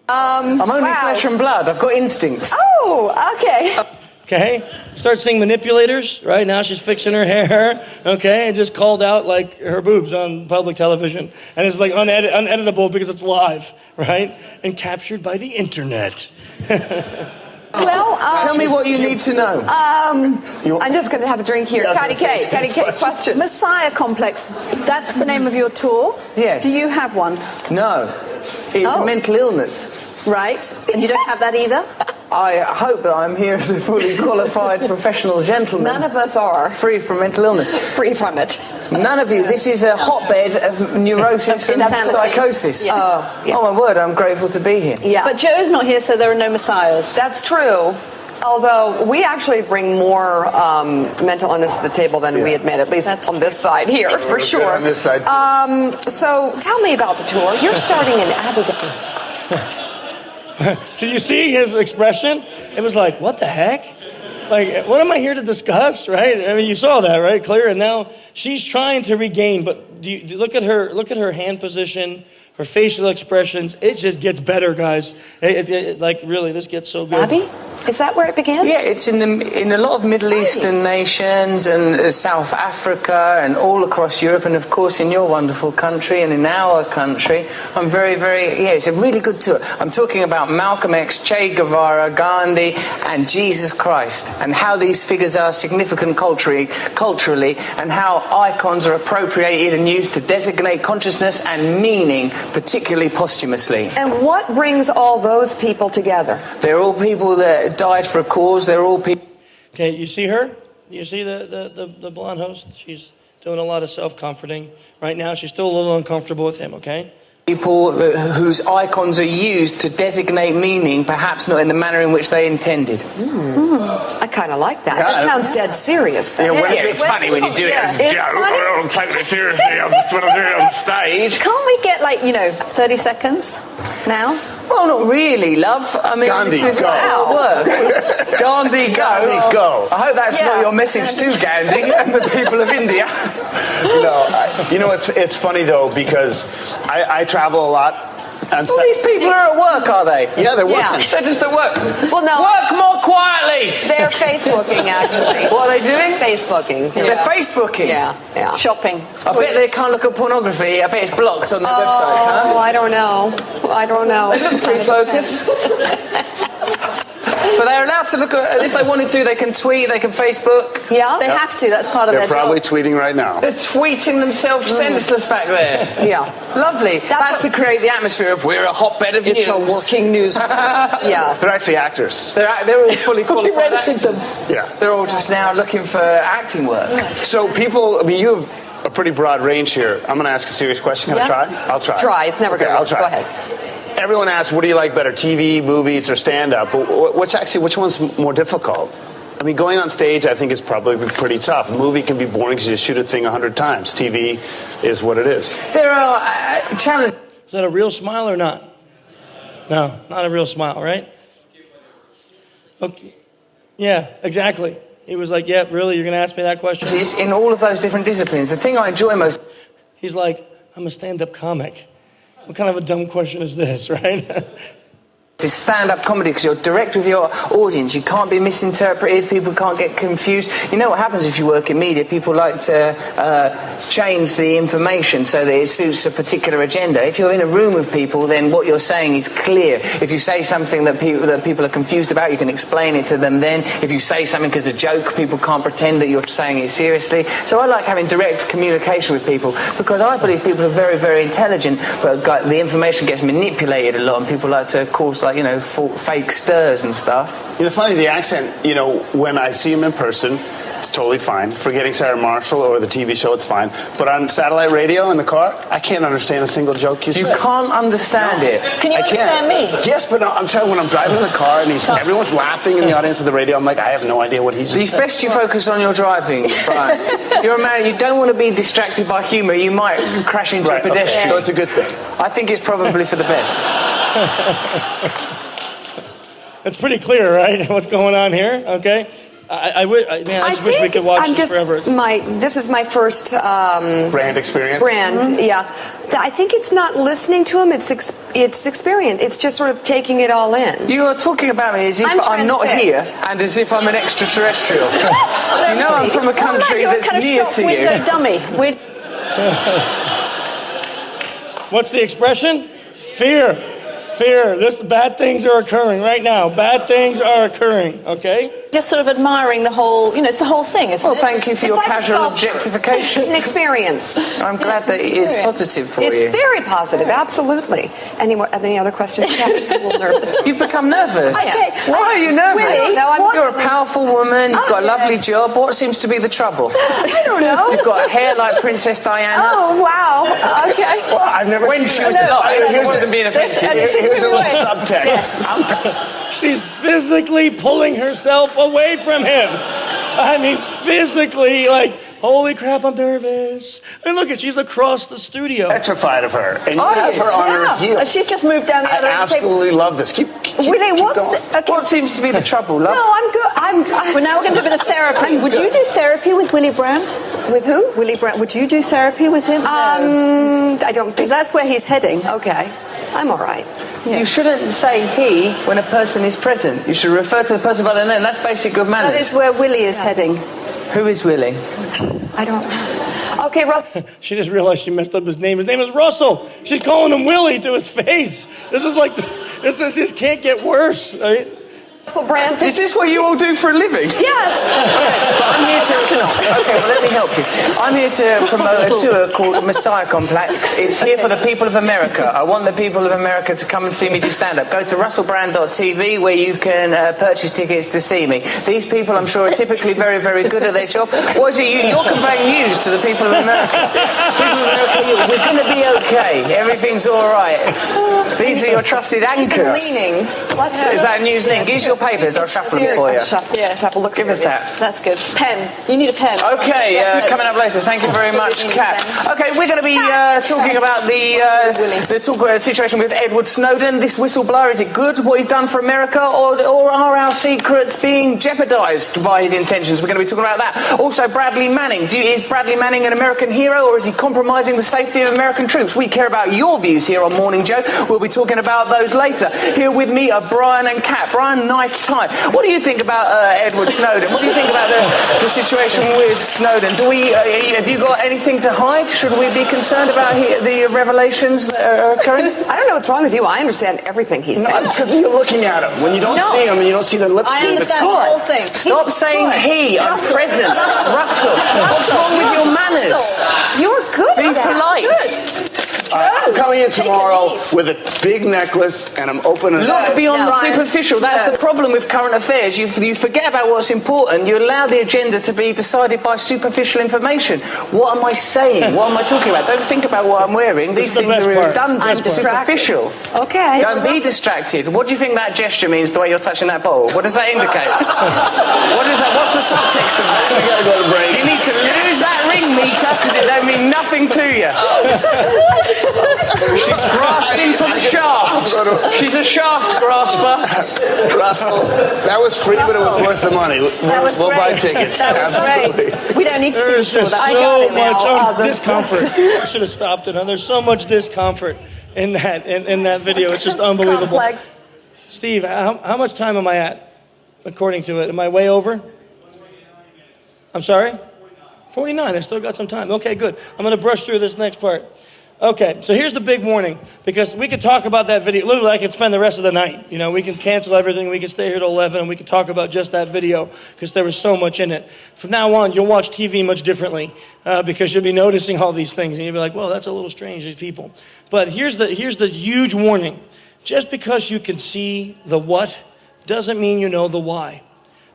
I'm only flesh and blood. I've got instincts. Oh, okay. Okay, starts seeing manipulators. Right now, she's fixing her hair. Okay, and just called out like her boobs on public television, and it's like uneditable because it's live, right, and captured by the internet. Well, tell me what you need to know. I'm just going to have a drink here. Katty Kay, question. Messiah Complex, that's the name of your tour? Yes. Do you have one? No. It's a mental illness. Right. And you don't have that either? I hope that I'm here as a fully qualified professional gentleman. None of us are. Free from mental illness. Free from it. None of you. This is a hotbed of neurosis and psychosis. Yes. Oh, my word, I'm grateful to be here. Yeah. But Joe's not here, so there are no messiahs. That's true. Although we actually bring more mental illness to the table than we admit, at least on this side here, for sure. On this side. So tell me about the tour. You're starting in Abu Dhabi. Did you see his expression? It was like, what the heck? Like, what am I here to discuss, right? I mean, you saw that, right, clear? And now she's trying to regain, but do you look at her hand position, her facial expressions. It just gets better, guys. Like, really, this gets so good. Abby? Is that where it began? Yeah, it's in a lot of Middle Eastern nations and South Africa and all across Europe, and of course in your wonderful country and in our country. I'm very, it's a really good tour. I'm talking about Malcolm X, Che Guevara, Gandhi, and Jesus Christ, and how these figures are significant culturally, and how icons are appropriated and used to designate consciousness and meaning, particularly posthumously. And what brings all those people together? They're all people that died for a cause. They're all people. Okay, you see her? You see the blonde host? She's doing a lot of self-comforting right now. She's still a little uncomfortable with him, okay? People whose icons are used to designate meaning, perhaps not in the manner in which they intended. I kind of like that. That sounds dead serious. Yeah, it's funny when you do it as a joke. I don't take it seriously. I just want to do it on stage. Can't we get 30 seconds now? Well, not really, love. I mean, Gandhi, this is go. how it works. Gandhi, go. Gandhi, go. I hope that's not your message to Gandhi and the people of India. No, it's funny though, because I travel a lot. And all these people are at work, are they? Yeah, they're working. They're just at work. Well, no. Work more quietly. They're Facebooking, actually. What are they doing? Facebooking. They're Facebooking? Yeah. Shopping. I bet they can't look at pornography. I bet it's blocked on their websites, huh? Oh, I don't know. They look pretty focused. But they're allowed to look at, if they wanted to, they can tweet, they can Facebook. Yeah? They have to, that's part of They're their probably job. tweeting right now. They're tweeting themselves senseless back there. Yeah. Lovely. That's to create the atmosphere of we're a hotbed of news. It's a working news. Yeah. They're actually actors. They're all fully qualified rented actors. Yeah. They're all just now looking for acting work. So people, you have a pretty broad range here. I'm going to ask a serious question. Can I try? I'll try. Try. It's never going to work. I'll try. Go ahead. Everyone asks, what do you like better, TV, movies, or stand-up? But which one's more difficult? I mean, going on stage, I think, is probably pretty tough. A movie can be boring because you shoot a thing 100 times. TV is what it is. There are challenges. Is that a real smile or not? No, not a real smile, right? Okay. Yeah, exactly. He was like, yeah, really, you're going to ask me that question? In all of those different disciplines. The thing I enjoy most... He's like, I'm a stand-up comic. What kind of a dumb question is this, right? It's stand-up comedy because you're direct with your audience. You can't be misinterpreted. People can't get confused. You know what happens if you work in media? People like to change the information so that it suits a particular agenda. If you're in a room with people, then what you're saying is clear. If you say something that people are confused about, you can explain it to them then. If you say something as a joke, people can't pretend that you're saying it seriously. So I like having direct communication with people because I believe people are very, very intelligent, but the information gets manipulated a lot and people like to cause fake stirs and stuff. Funny, the accent, when I see him in person, it's totally fine. Forgetting Sarah Marshall or the TV show, it's fine. But on satellite radio in the car, I can't understand a single joke you say. You can't understand it. Can you understand me? Yes, but I'm telling you, when I'm driving in the car and everyone's laughing in the audience of the radio, I'm like, I have no idea what he's saying. It's best you focus on your driving, Brian. You're a man, you don't want to be distracted by humour. You might crash into a pedestrian. Okay. So it's a good thing. I think it's probably for the best. It's pretty clear, right? What's going on here? Okay. I just wish we could watch this forever. This is my first brand experience. Yeah. I think it's not listening to him. It's experience. It's just sort of taking it all in. You are talking about me as if I'm not here and as if I'm an extraterrestrial. I'm from a country that's near to you. Window dummy. What's the expression? Fear. Fear. Bad things are occurring right now. Bad things are occurring, okay? Just sort of admiring the whole, it's the whole thing, isn't it? Well, thank you for your casual objectification. It's an experience. I'm glad that it is positive for you. It's very positive, absolutely. Any other questions? I'm a little nervous. You've become nervous. Why are you nervous? Really? You're a powerful woman. You've got a lovely job. What seems to be the trouble? I don't know. You've got hair like Princess Diana. Oh, wow. Okay. Well, I've never when she was alive, I wasn't being offensive. Here's a little subtext. Yes. She's physically pulling herself away from him. I mean, physically, holy crap, I'm nervous. And look, she's across the studio. Petrified of her. And you have her on her heels. She's just moved down the other I absolutely love this. Keep Willie, What seems to be the trouble, love? No, I'm good. Well, now we're going to do a bit of therapy. Would you do therapy with Willie Brandt? With who? Willie Brandt. Would you do therapy with him? I don't Because that's where he's heading. Okay. I'm all right. Yeah. You shouldn't say he when a person is present. You should refer to the person by their name. That's basic good manners. That is where Willie is heading. Who is Willie? I don't know. Okay, Russell. She just realized she messed up his name. His name is Russell. She's calling him Willie to his face. This is like, this just can't get worse, right? Russell Brand. Is this what you all do for a living? Yes. I'm here to. Okay, well, let me help you. I'm here to promote a tour called Messiah Complex. It's here for the people of America. I want the people of America to come and see me do stand-up. Go to russellbrand.tv where you can purchase tickets to see me. These people, I'm sure, are typically very, very good at their job. What is it? You're conveying news to the people of America. People of America, we're going to be okay. Everything's all right. These are your trusted anchors. Leaning. Is that a news link? Is your papers? I'll shuffle them for you. Shuffle. Look. Give us that. That's good. Pen. You need a pen. Okay, coming up later. Thank you very much, Kat. Okay, we're going to be talking about the situation with Edward Snowden. This whistleblower, is it good what he's done for America, or are our secrets being jeopardised by his intentions? We're going to be talking about that. Also, Bradley Manning. Is Bradley Manning an American hero, or is he compromising the safety of American troops? We care about your views here on Morning Joe. We'll be talking about those later. Here with me are Brian and Kat. Brian, nice time. What do you think about Edward Snowden? What do you think about the situation with Snowden? Have you got anything to hide? Should we be concerned about the revelations that are occurring? I don't know what's wrong with you. I understand everything he said. No, it's because you're looking at him. When you don't see him and you don't see the lips. I understand the whole thing. Stop saying he. I'm present. Russell. What's wrong with your manners? You're good. Be polite. I'm coming in tomorrow with a big necklace and I'm opening it. Look beyond the superficial. That's the problem with current affairs. You forget about what's important. You allow the agenda to be decided by superficial information. What am I saying? What am I talking about? Don't think about what I'm wearing. These things are redundant and superficial. Okay. Don't be distracted. What do you think that gesture means, the way you're touching that bottle? What does that indicate? What is that? What's the subtext of that? We gotta go to break. You need to lose that ring, Mika, because it don't mean nothing to you. She's grasping for the shaft. She's a shaft grasper. Russell, that was free, but it was worth the money. We'll buy tickets. That was Absolutely. great. We don't need to There's see just that. so much discomfort. I should have stopped it. There's so much discomfort in that video. It's just unbelievable. Complex. Steve, how much time am I at, according to it? Am I way over? I'm sorry? 49. I still got some time. Okay, good. I'm going to brush through this next part. Okay, so here's the big warning, because we could talk about that video. Literally, I could spend the rest of the night. You know, we can cancel everything. We can stay here till 11, and we can talk about just that video, because there was so much in it. From now on, you'll watch TV much differently, because you'll be noticing all these things, and you'll be like, well, that's a little strange, these people. But here's the huge warning. Just because you can see the what doesn't mean you know the why.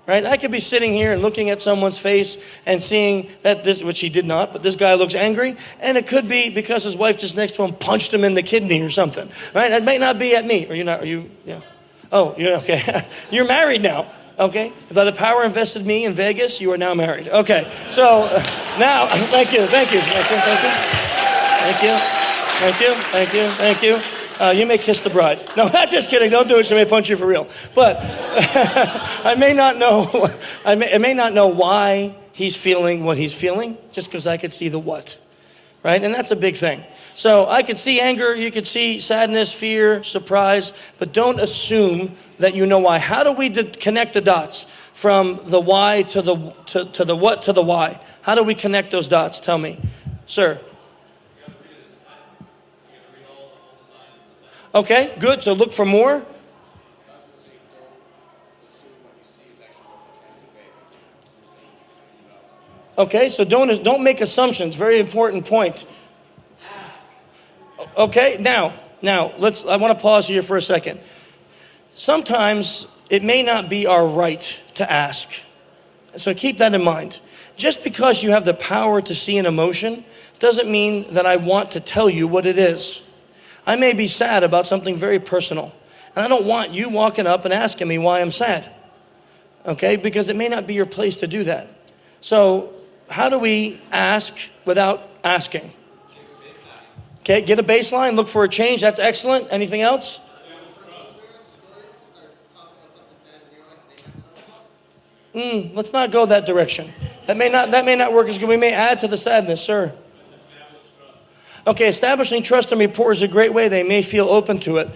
Right? I could be sitting here and looking at someone's face and seeing that this, which he did not, but this guy looks angry, and it could be because his wife just next to him punched him in the kidney or something. Right? That may not be at me. Or you're not, are you, yeah. Oh, you're okay. You're married now. Okay? By the power invested me in Vegas, you are now married. Okay. So now, thank you. You may kiss the bride. No, just kidding. Don't do it. She may punch you for real. But I may not know. I may not know why he's feeling what he's feeling, just because I could see the what, right? And that's a big thing. So I could see anger. You could see sadness, fear, surprise. But don't assume that you know why. How do we connect the dots from the why to the what to the why? How do we connect those dots? Tell me, sir. Okay, good. So look for more. Okay, so don't make assumptions. Very important point. Okay, now I want to pause here for a second. Sometimes it may not be our right to ask. So keep that in mind. Just because you have the power to see an emotion doesn't mean that I want to tell you what it is. I may be sad about something very personal, and I don't want you walking up and asking me why I'm sad, okay? Because it may not be your place to do that. So how do we ask without asking? Okay, get a baseline, look for a change. That's excellent. Anything else? let's not go that direction. That may not work as good. We may add to the sadness, sir. Okay, establishing trust and rapport is a great way. They may feel open to it.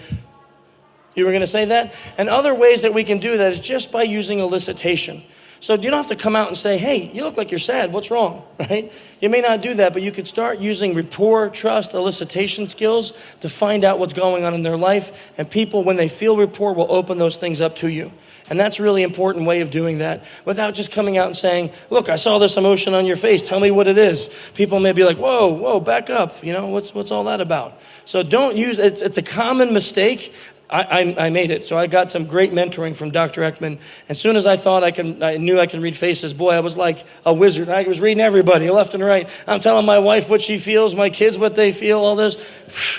You were going to say that? And other ways that we can do that is just by using elicitation. So you don't have to come out and say, hey, you look like you're sad. What's wrong? Right? You may not do that, but you could start using rapport, trust, elicitation skills to find out what's going on in their life. And people, when they feel rapport, will open those things up to you. And that's a really important way of doing that without just coming out and saying, look, I saw this emotion on your face. Tell me what it is. People may be like, whoa, back up. You know, what's all that about? So don't use, it's a common mistake. I made it. So I got some great mentoring from Dr. Ekman. As soon as I thought I knew I could read faces, boy, I was like a wizard. I was reading everybody left and right. I'm telling my wife what she feels, my kids what they feel, all this.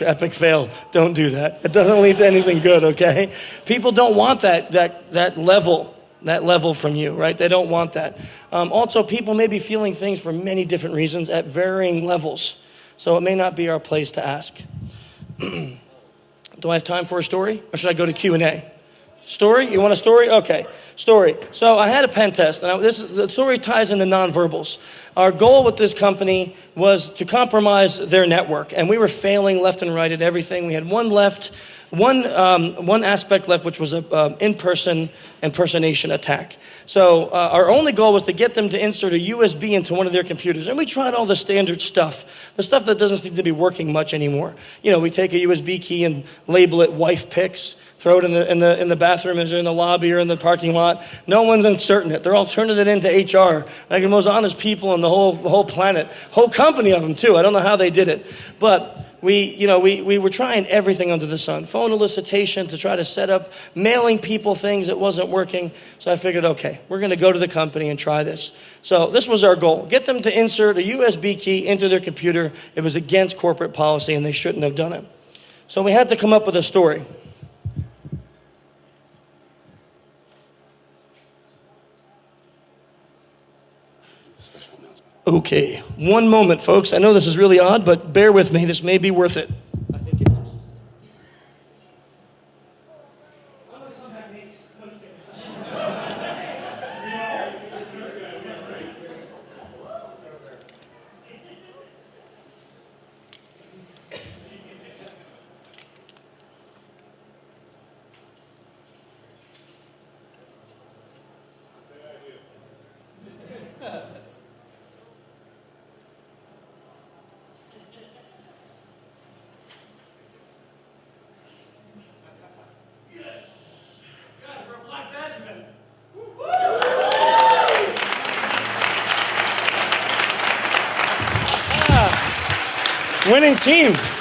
Epic fail. Don't do that. It doesn't lead to anything good, okay? People don't want that level from you, right? They don't want that. Also, people may be feeling things for many different reasons at varying levels. So it may not be our place to ask. Do I have time for a story? Or should I go to Q&A? Story? You want a story? Okay, story. So I had a pen test, and the story ties into nonverbals. Our goal with this company was to compromise their network, and we were failing left and right at everything. We had one aspect left, which was an in-person impersonation attack. So our only goal was to get them to insert a USB into one of their computers. And we tried all the standard stuff, the stuff that doesn't seem to be working much anymore. You know, we take a USB key and label it wife pics, throw it in the bathroom, or in the lobby, or in the parking lot. No one's inserting it. They're all turning it into HR, like the most honest people on the whole planet, whole company of them too. I don't know how they did it, but we were trying everything under the sun. Phone elicitation to try to set up, mailing people things that wasn't working. So I figured, okay, we're going to go to the company and try this. So this was our goal. Get them to insert a USB key into their computer. It was against corporate policy, and they shouldn't have done it. So we had to come up with a story. Okay, one moment, folks. I know this is really odd, but bear with me. This may be worth it. I think it is.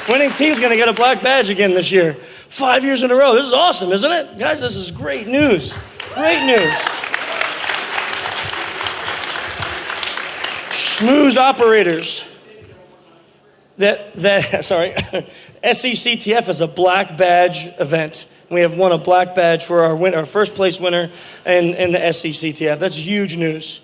Winning team's going to get a black badge again this year. 5 years in a row. This is awesome, isn't it? Guys, this is great news. Great news. Schmooze operators. SCCTF is a black badge event. We have won a black badge for our first place winner in the SCCTF. That's huge news.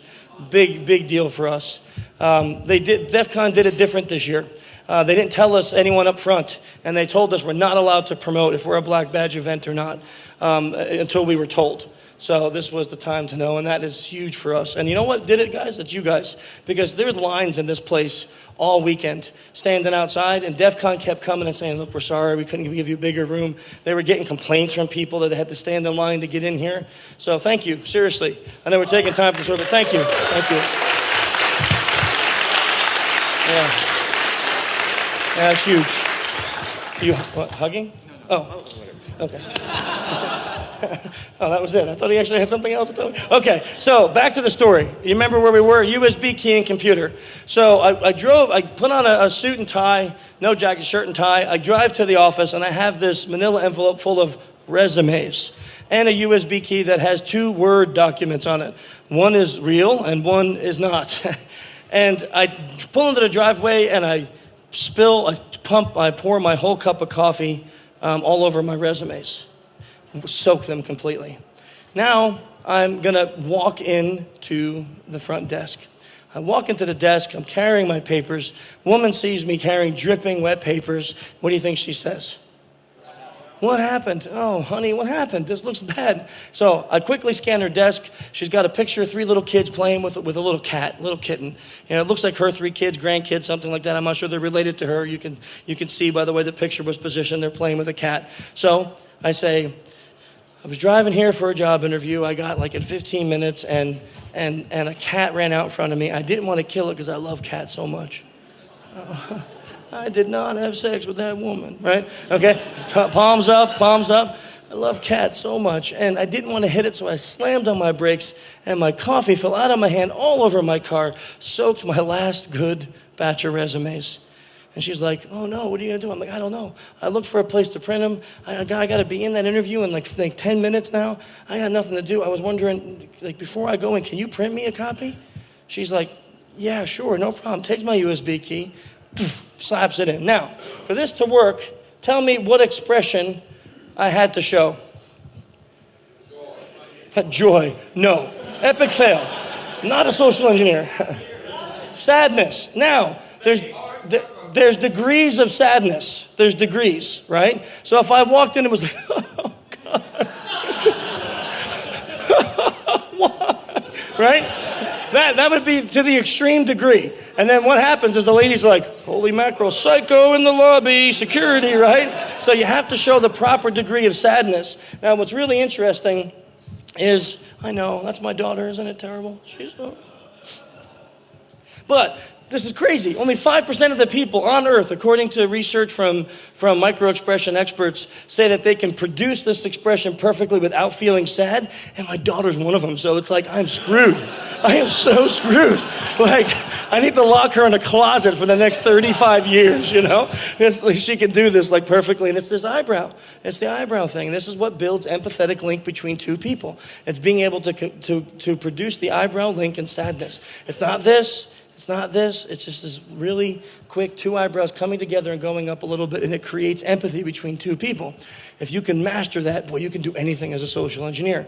Big deal for us. DEF CON did it different this year. They didn't tell us anyone up front, and they told us we're not allowed to promote if we're a black badge event or not until we were told. So this was the time to know, and that is huge for us. And you know what did it, guys? It's you guys. Because there were lines in this place all weekend, standing outside, and DEF CON kept coming and saying, look, we're sorry, we couldn't give you a bigger room. They were getting complaints from people that they had to stand in line to get in here. So thank you, seriously. I know we're taking time for sort of, thank you. Thank you. Yeah. Yeah, it's huge. You hugging? Oh, okay. Oh, that was it. I thought he actually had something else to tell me. Okay, so back to the story. You remember where we were? USB key and computer. So I put on a suit and tie, no jacket, shirt and tie. I drive to the office, and I have this manila envelope full of resumes and a USB key that has 2 Word documents on it. One is real and one is not. And I pull into the driveway, and I pour my whole cup of coffee all over my resumes. Soak them completely. Now I'm going to walk into the front desk. I walk into the desk. I'm carrying my papers. Woman sees me carrying dripping wet papers. What do you think she says? What happened? Oh, honey, what happened? This looks bad. So I quickly scan her desk. She's got a picture of 3 little kids playing with a little cat, little kitten. You know, it looks like her 3 kids, grandkids, something like that. I'm not sure they're related to her. You can see by the way the picture was positioned, they're playing with a cat. So I say, I was driving here for a job interview. I got like in 15 minutes and a cat ran out in front of me. I didn't want to kill it because I love cats so much. I did not have sex with that woman, right? Okay, palms up, palms up. I love cats so much, and I didn't want to hit it, so I slammed on my brakes, and my coffee fell out of my hand all over my car, soaked my last good batch of resumes. And she's like, oh no, what are you gonna do? I'm like, I don't know. I looked for a place to print them. I gotta be in that interview in like 10 minutes now. I got nothing to do. I was wondering, like before I go in, can you print me a copy? She's like, yeah, sure, no problem. Takes my USB key, slaps it in. Now, for this to work, tell me what expression I had to show. Joy. No. Epic fail. Not a social engineer. Sadness. Now, there's degrees of sadness. There's degrees, right? So if I walked in and was like, oh, God. What? Right? That would be to the extreme degree. And then what happens is the lady's like, holy mackerel, psycho in the lobby, security, right? So you have to show the proper degree of sadness. Now, what's really interesting is, I know, that's my daughter, isn't it terrible? She's so... But this is crazy. Only 5% of the people on Earth, according to research from microexpression experts, say that they can produce this expression perfectly without feeling sad. And my daughter's one of them. So it's like, I'm screwed. I am so screwed. Like, I need to lock her in a closet for the next 35 years, you know? It's like she can do this like perfectly. And it's this eyebrow. It's the eyebrow thing. This is what builds empathetic link between two people. It's being able to produce the eyebrow link in sadness. It's not this. It's not this. It's just this really quick 2 eyebrows coming together and going up a little bit, and it creates empathy between 2 people. If you can master that, boy, you can do anything as a social engineer.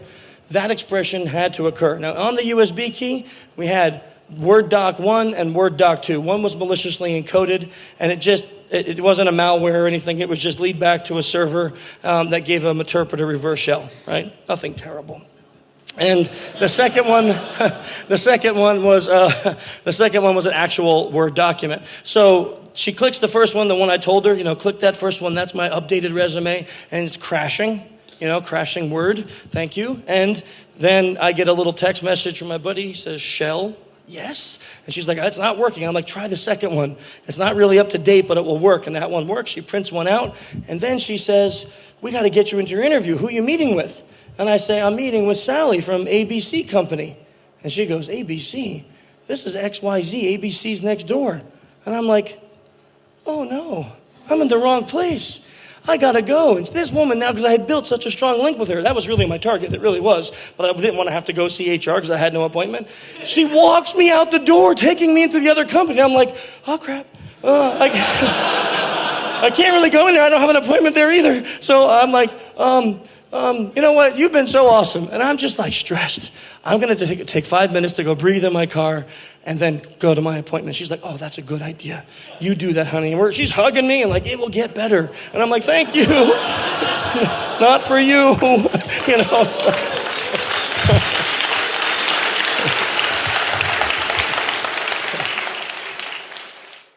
That expression had to occur. Now, on the USB key, we had Word Doc 1 and Word Doc 2. One was maliciously encoded, and it wasn't a malware or anything. It was just lead back to a server that gave them interpreter reverse shell, right? Nothing terrible. And the second one was an actual Word document. So she clicks the first one, the one I told her, click that first one. That's my updated resume, and it's crashing, crashing Word. Thank you. And then I get a little text message from my buddy. He says, "Shell." Yes. And she's like, "It's not working." I'm like, "Try the second one. It's not really up to date, but it will work." And that one works. She prints one out, and then she says, "We got to get you into your interview. Who are you meeting with?" And I say, "I'm meeting with Sally from ABC Company." And she goes, "ABC? This is XYZ. ABC's next door." And I'm like, "Oh no, I'm in the wrong place. I gotta go." And this woman now, because I had built such a strong link with her, that was really my target, it really was, but I didn't want to have to go see HR because I had no appointment. She walks me out the door, taking me into the other company. I'm like, oh crap, I can't really go in there. I don't have an appointment there either. So I'm like, you know what? You've been so awesome. And I'm just like stressed. I'm going to take 5 minutes to go breathe in my car and then go to my appointment. She's like, "Oh, that's a good idea. You do that, honey." And she's hugging me and like, "It will get better." And I'm like, "Thank you." Not for you. So.